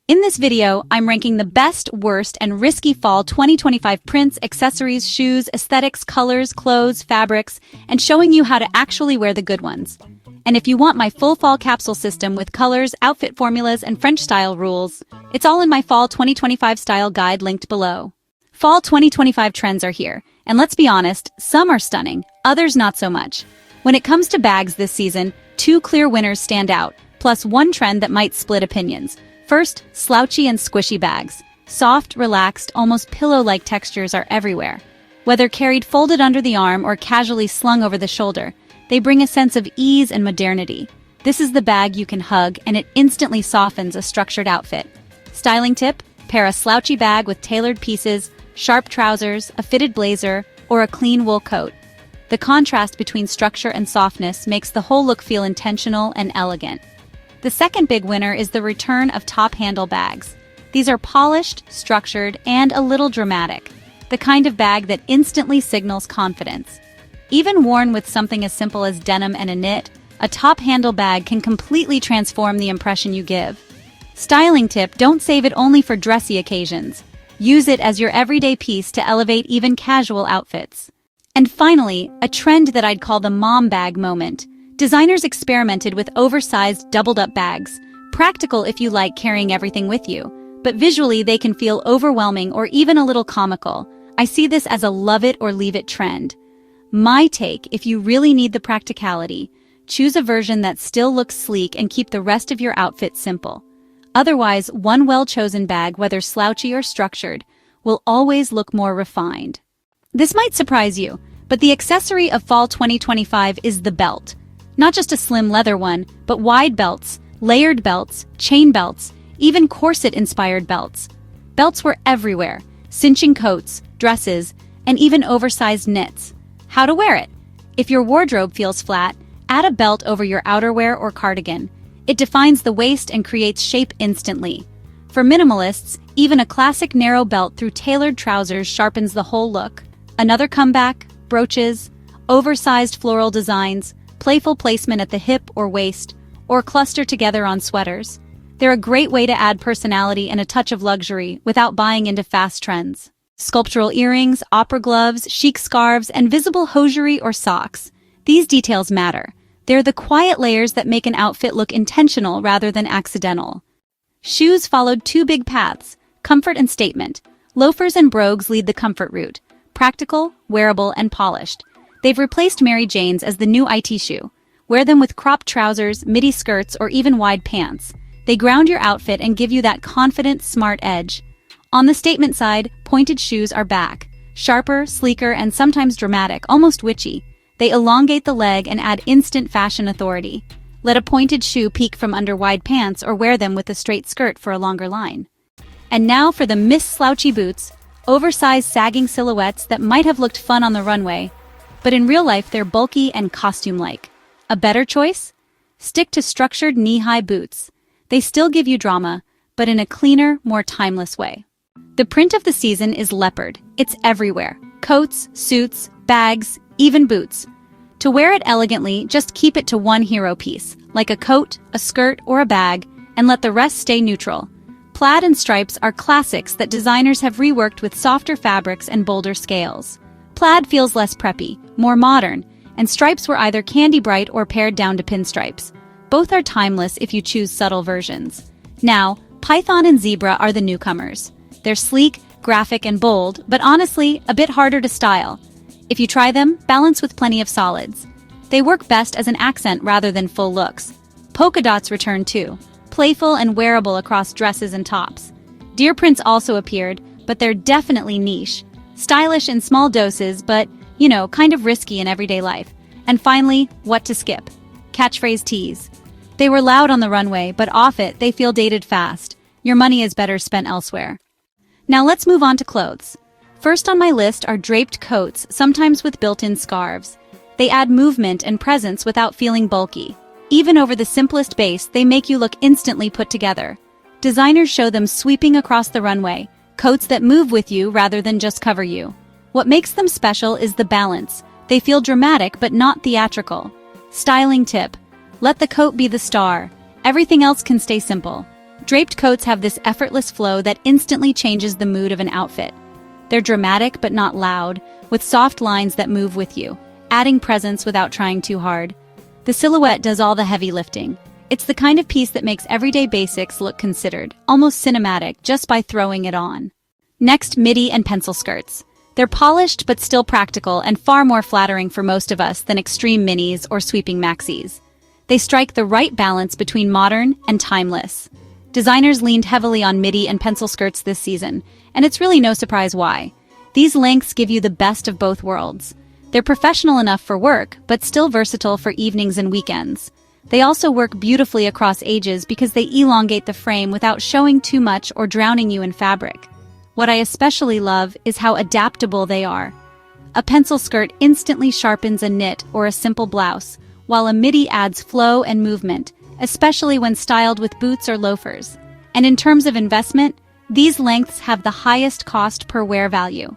In this video, I'm ranking the best, worst, and risky fall 2025 prints, accessories, shoes, aesthetics, colors, clothes, fabrics, and showing you how to actually wear the good ones. And if you want my full fall capsule system with colors, outfit formulas, and French style rules, it's all in my fall 2025 style guide linked below. Fall 2025 trends are here, and let's be honest, some are stunning, others not so much. When it comes to bags this season, two clear winners stand out, plus one trend that might split opinions. First, slouchy and squishy bags. Soft, relaxed, almost pillow-like textures are everywhere. Whether carried folded under the arm or casually slung over the shoulder, they bring a sense of ease and modernity. This is the bag you can hug, and it instantly softens a structured outfit. Styling tip: pair a slouchy bag with tailored pieces, sharp trousers, a fitted blazer, or a clean wool coat. The contrast between structure and softness makes the whole look feel intentional and elegant. The second big winner is the return of top-handle bags. These are polished, structured, and a little dramatic, the kind of bag that instantly signals confidence. Even worn with something as simple as denim and a knit, a top-handle bag can completely transform the impression you give. Styling tip: don't save it only for dressy occasions. Use it as your everyday piece to elevate even casual outfits. And finally, a trend that I'd call the mom bag moment. Designers experimented with oversized, doubled-up bags, practical if you like carrying everything with you, but visually they can feel overwhelming or even a little comical. I see this as a love-it-or-leave-it trend. My take: if you really need the practicality, choose a version that still looks sleek and keep the rest of your outfit simple. Otherwise, one well-chosen bag, whether slouchy or structured, will always look more refined. This might surprise you, but the accessory of fall 2025 is the belt. Not just a slim leather one, but wide belts, layered belts, chain belts, even corset-inspired belts. Belts were everywhere, cinching coats, dresses, and even oversized knits. How to wear it? If your wardrobe feels flat, add a belt over your outerwear or cardigan. It defines the waist and creates shape instantly. For minimalists, even a classic narrow belt through tailored trousers sharpens the whole look. Another comeback: brooches, oversized floral designs, playful placement at the hip or waist, or cluster together on sweaters. They're a great way to add personality and a touch of luxury without buying into fast trends. Sculptural earrings, opera gloves, chic scarves, and visible hosiery or socks. These details matter. They're the quiet layers that make an outfit look intentional rather than accidental. Shoes followed two big paths: comfort and statement. Loafers and brogues lead the comfort route. Practical, wearable, and polished. They've replaced Mary Jane's as the new IT shoe. Wear them with cropped trousers, midi skirts, or even wide pants. They ground your outfit and give you that confident, smart edge. On the statement side, pointed shoes are back. Sharper, sleeker, and sometimes dramatic, almost witchy. They elongate the leg and add instant fashion authority. Let a pointed shoe peek from under wide pants or wear them with a straight skirt for a longer line. And now for the Miss Slouchy boots, oversized sagging silhouettes that might have looked fun on the runway, but in real life they're bulky and costume-like. A better choice? Stick to structured knee-high boots. They still give you drama, but in a cleaner, more timeless way. The print of the season is leopard. It's everywhere. Coats, suits, bags, even boots. To wear it elegantly, just keep it to one hero piece, like a coat, a skirt, or a bag, and let the rest stay neutral. Plaid and stripes are classics that designers have reworked with softer fabrics and bolder scales. Plaid feels less preppy, more modern, and stripes were either candy bright or pared down to pinstripes. Both are timeless if you choose subtle versions. Now, python and zebra are the newcomers. They're sleek, graphic, and bold, but honestly, a bit harder to style. If you try them, balance with plenty of solids. They work best as an accent rather than full looks. Polka dots return too, playful and wearable across dresses and tops. Deer prints also appeared, but they're definitely niche. Stylish in small doses, but, kind of risky in everyday life. And finally, what to skip? Catchphrase tees. They were loud on the runway, but off it, they feel dated fast. Your money is better spent elsewhere. Now let's move on to clothes. First on my list are draped coats, sometimes with built-in scarves. They add movement and presence without feeling bulky. Even over the simplest base, they make you look instantly put together. Designers show them sweeping across the runway, coats that move with you rather than just cover you. What makes them special is the balance. They feel dramatic but not theatrical. Styling tip: let the coat be the star. Everything else can stay simple. Draped coats have this effortless flow that instantly changes the mood of an outfit. They're dramatic but not loud, with soft lines that move with you, adding presence without trying too hard. The silhouette does all the heavy lifting. It's the kind of piece that makes everyday basics look considered, almost cinematic, just by throwing it on. Next, midi and pencil skirts. They're polished but still practical and far more flattering for most of us than extreme minis or sweeping maxis. They strike the right balance between modern and timeless. Designers leaned heavily on midi and pencil skirts this season, and it's really no surprise why. These lengths give you the best of both worlds. They're professional enough for work, but still versatile for evenings and weekends. They also work beautifully across ages because they elongate the frame without showing too much or drowning you in fabric. What I especially love is how adaptable they are. A pencil skirt instantly sharpens a knit or a simple blouse, while a midi adds flow and movement, especially when styled with boots or loafers. And in terms of investment, these lengths have the highest cost per wear value.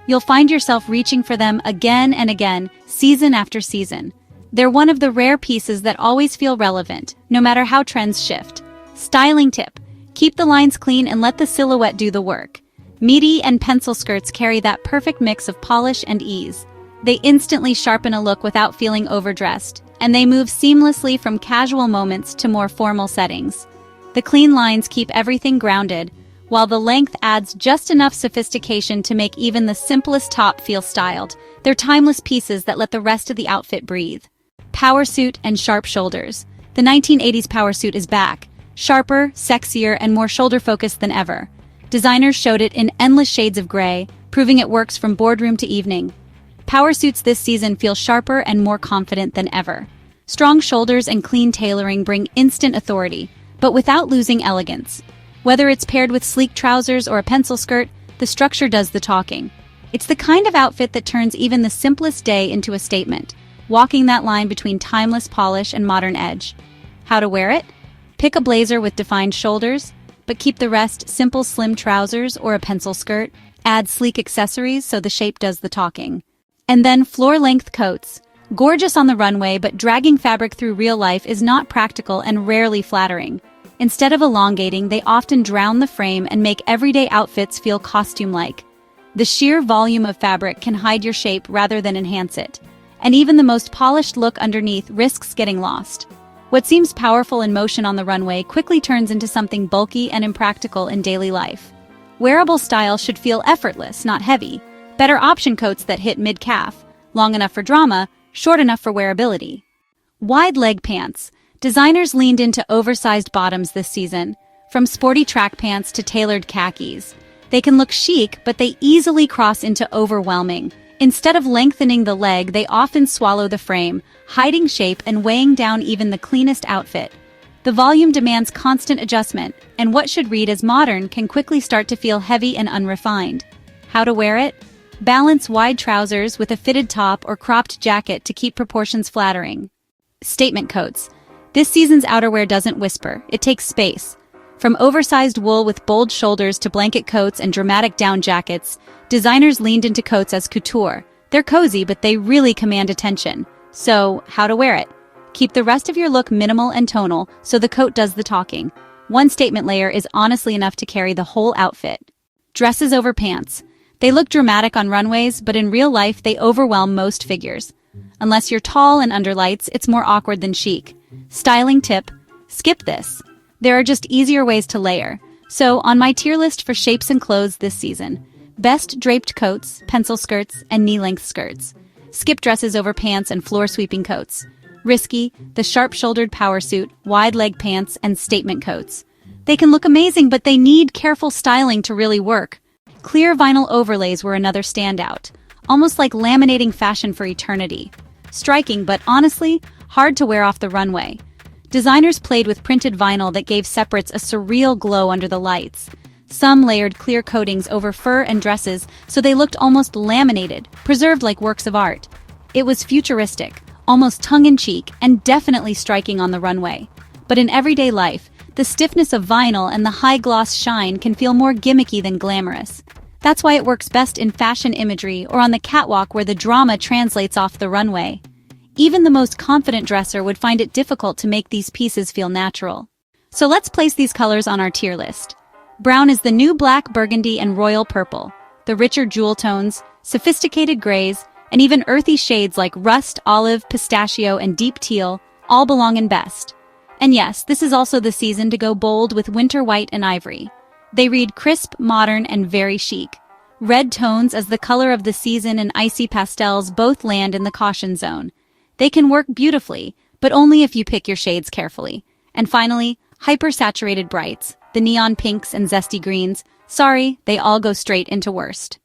You'll find yourself reaching for them again and again, season after season. They're one of the rare pieces that always feel relevant, no matter how trends shift. Styling tip: keep the lines clean and let the silhouette do the work. Midi and pencil skirts carry that perfect mix of polish and ease. They instantly sharpen a look without feeling overdressed, and they move seamlessly from casual moments to more formal settings. The clean lines keep everything grounded, while the length adds just enough sophistication to make even the simplest top feel styled. They're timeless pieces that let the rest of the outfit breathe. Power suit and sharp shoulders. The 1980s power suit is back, sharper, sexier, and more shoulder-focused than ever. Designers showed it in endless shades of gray, proving it works from boardroom to evening. Power suits this season feel sharper and more confident than ever. Strong shoulders and clean tailoring bring instant authority, but without losing elegance. Whether it's paired with sleek trousers or a pencil skirt, the structure does the talking. It's the kind of outfit that turns even the simplest day into a statement, walking that line between timeless polish and modern edge. How to wear it? Pick a blazer with defined shoulders, but keep the rest simple slim trousers or a pencil skirt. Add sleek accessories so the shape does the talking. And then floor-length coats. Gorgeous on the runway, but dragging fabric through real life is not practical and rarely flattering. Instead of elongating, they often drown the frame and make everyday outfits feel costume-like. The sheer volume of fabric can hide your shape rather than enhance it. And even the most polished look underneath risks getting lost. What seems powerful in motion on the runway quickly turns into something bulky and impractical in daily life. Wearable style should feel effortless, not heavy. Better option coats that hit mid-calf, long enough for drama, short enough for wearability. Wide leg pants. Designers leaned into oversized bottoms this season, from sporty track pants to tailored khakis. They can look chic, but they easily cross into overwhelming. Instead of lengthening the leg, they often swallow the frame, hiding shape and weighing down even the cleanest outfit. The volume demands constant adjustment, and what should read as modern can quickly start to feel heavy and unrefined. How to wear it? Balance wide trousers with a fitted top or cropped jacket to keep proportions flattering. Statement coats. This season's outerwear doesn't whisper, it takes space. From oversized wool with bold shoulders to blanket coats and dramatic down jackets, designers leaned into coats as couture. They're cozy, but they really command attention. So, how to wear it? Keep the rest of your look minimal and tonal, so the coat does the talking. One statement layer is honestly enough to carry the whole outfit. Dresses over pants. They look dramatic on runways, but in real life they overwhelm most figures. Unless you're tall and under lights, it's more awkward than chic. Styling tip: skip this. There are just easier ways to layer. So, on my tier list for shapes and clothes this season, best draped coats, pencil skirts, and knee-length skirts. Skip dresses over pants and floor-sweeping coats. Risky, the sharp-shouldered power suit, wide leg pants, and statement coats. They can look amazing, but they need careful styling to really work. Clear vinyl overlays were another standout, almost like laminating fashion for eternity. Striking, but honestly, hard to wear off the runway. Designers played with printed vinyl that gave separates a surreal glow under the lights. Some layered clear coatings over fur and dresses so they looked almost laminated, preserved like works of art. It was futuristic, almost tongue-in-cheek, and definitely striking on the runway. But in everyday life, the stiffness of vinyl and the high-gloss shine can feel more gimmicky than glamorous. That's why it works best in fashion imagery or on the catwalk where the drama translates off the runway. Even the most confident dresser would find it difficult to make these pieces feel natural. So let's place these colors on our tier list. Brown is the new black, burgundy, and royal purple. The richer jewel tones, sophisticated grays, and even earthy shades like rust, olive, pistachio, and deep teal all belong in best. And yes, this is also the season to go bold with winter white and ivory. They read crisp, modern, and very chic. Red tones as the color of the season and icy pastels both land in the caution zone. They can work beautifully, but only if you pick your shades carefully. And finally, hyper-saturated brights, the neon pinks and zesty greens. Sorry, they all go straight into worst.